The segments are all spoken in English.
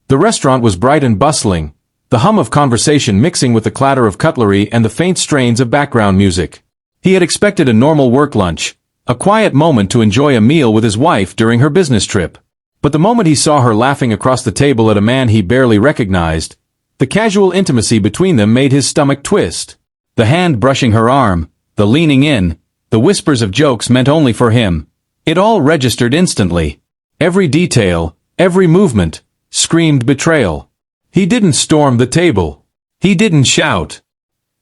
The restaurant was bright and bustling, the hum of conversation mixing with the clatter of cutlery and the faint strains of background music. He had expected a normal work lunch, a quiet moment to enjoy a meal with his wife during her business trip. But the moment he saw her laughing across the table at a man he barely recognized, the casual intimacy between them made his stomach twist. The hand brushing her arm, the leaning in, the whispers of jokes meant only for him. It all registered instantly. Every detail, every movement, screamed betrayal. He didn't storm the table. He didn't shout.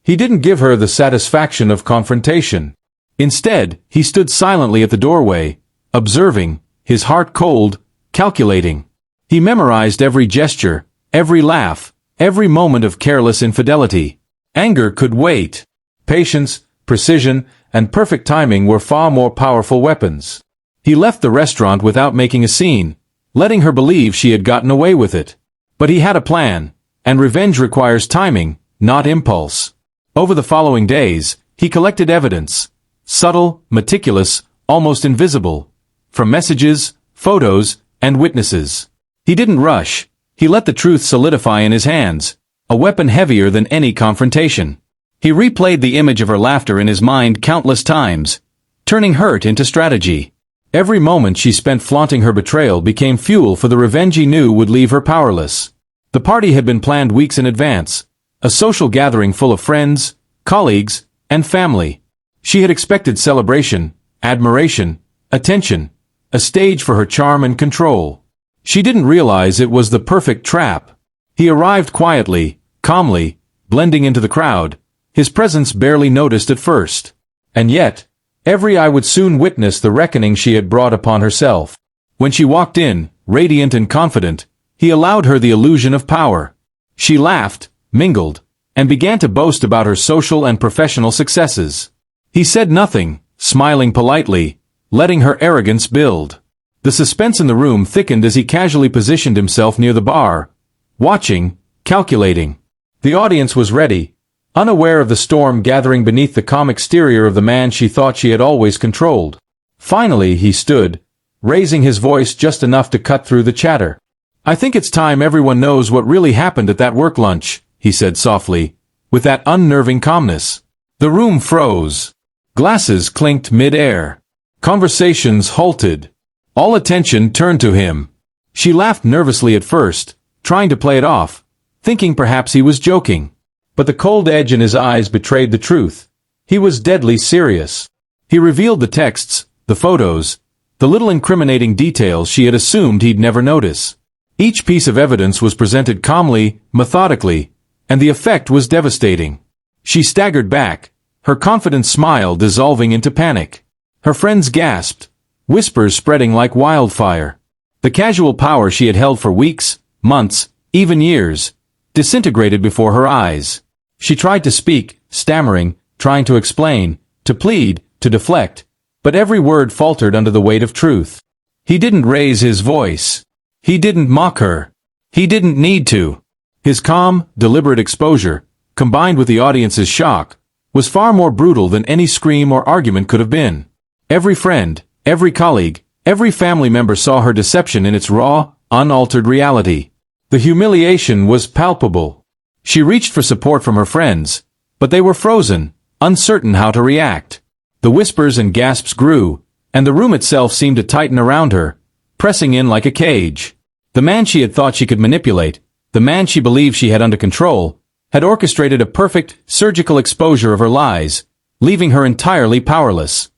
He didn't give her the satisfaction of confrontation. Instead, he stood silently at the doorway, observing, his heart cold, calculating. He memorized every gesture, every laugh, every moment of careless infidelity. Anger could wait. Patience, precision, and perfect timing were far more powerful weapons. He left the restaurant without making a scene, letting her believe she had gotten away with it. But he had a plan, and revenge requires timing, not impulse. Over the following days, he collected evidence, subtle, meticulous, almost invisible, from messages, photos, and witnesses. He didn't rush. He let the truth solidify in his hands, a weapon heavier than any confrontation. He replayed the image of her laughter in his mind countless times, turning hurt into strategy. Every moment she spent flaunting her betrayal became fuel for the revenge he knew would leave her powerless. The party had been planned weeks in advance, a social gathering full of friends, colleagues, and family. She had expected celebration, admiration, attention, a stage for her charm and control. She didn't realize it was the perfect trap. He arrived quietly, calmly, blending into the crowd, his presence barely noticed at first. And yet, every eye would soon witness the reckoning she had brought upon herself. When she walked in, radiant and confident, he allowed her the illusion of power. She laughed, mingled, and began to boast about her social and professional successes. He said nothing, smiling politely, letting her arrogance build. The suspense in the room thickened as he casually positioned himself near the bar, watching, calculating. The audience was ready, unaware of the storm gathering beneath the calm exterior of the man she thought she had always controlled. Finally he stood, raising his voice just enough to cut through the chatter. "I think it's time everyone knows what really happened at that work lunch," he said softly, with that unnerving calmness. The room froze. Glasses clinked mid-air. Conversations halted. All attention turned to him. She laughed nervously at first, trying to play it off, thinking perhaps he was joking. But the cold edge in his eyes betrayed the truth. He was deadly serious. He revealed the texts, the photos, the little incriminating details she had assumed he'd never notice. Each piece of evidence was presented calmly, methodically, and the effect was devastating. She staggered back, her confident smile dissolving into panic. Her friends gasped, whispers spreading like wildfire. The casual power she had held for weeks, months, even years, disintegrated before her eyes. She tried to speak, stammering, trying to explain, to plead, to deflect, but every word faltered under the weight of truth. He didn't raise his voice. He didn't mock her. He didn't need to. His calm, deliberate exposure, combined with the audience's shock, was far more brutal than any scream or argument could have been. Every friend, every colleague, every family member saw her deception in its raw, unaltered reality. The humiliation was palpable. She reached for support from her friends, but they were frozen, uncertain how to react. The whispers and gasps grew, and the room itself seemed to tighten around her, pressing in like a cage. The man she had thought she could manipulate, the man she believed she had under control, had orchestrated a perfect, surgical exposure of her lies, leaving her entirely powerless.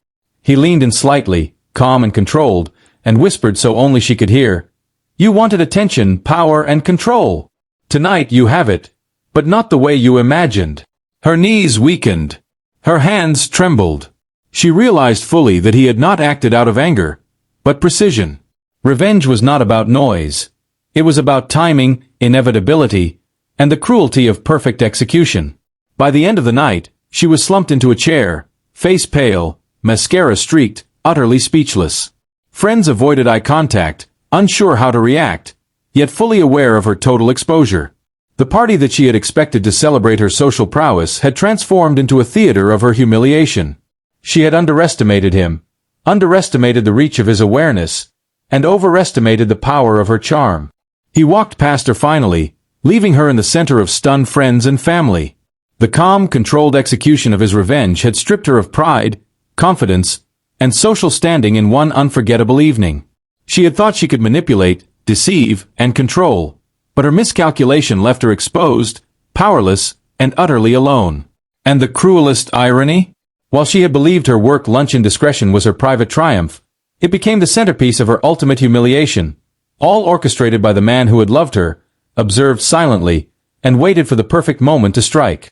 He leaned in slightly, calm and controlled, and whispered so only she could hear, "You wanted attention, power, and control. Tonight you have it, but not the way you imagined." Her knees weakened. Her hands trembled. She realized fully that he had not acted out of anger, but precision. Revenge was not about noise. It was about timing, inevitability, and the cruelty of perfect execution. By the end of the night, she was slumped into a chair, face pale, mascara streaked, utterly speechless. Friends avoided eye contact, unsure how to react, yet fully aware of her total exposure. The party that she had expected to celebrate her social prowess had transformed into a theater of her humiliation. She had underestimated him, underestimated the reach of his awareness, and overestimated the power of her charm. He walked past her finally, leaving her in the center of stunned friends and family. The calm, controlled execution of his revenge had stripped her of pride, confidence, and social standing in one unforgettable evening. She had thought she could manipulate, deceive, and control, but her miscalculation left her exposed, powerless, and utterly alone. And the cruelest irony? While she had believed her work lunch indiscretion was her private triumph, it became the centerpiece of her ultimate humiliation, all orchestrated by the man who had loved her, observed silently, and waited for the perfect moment to strike.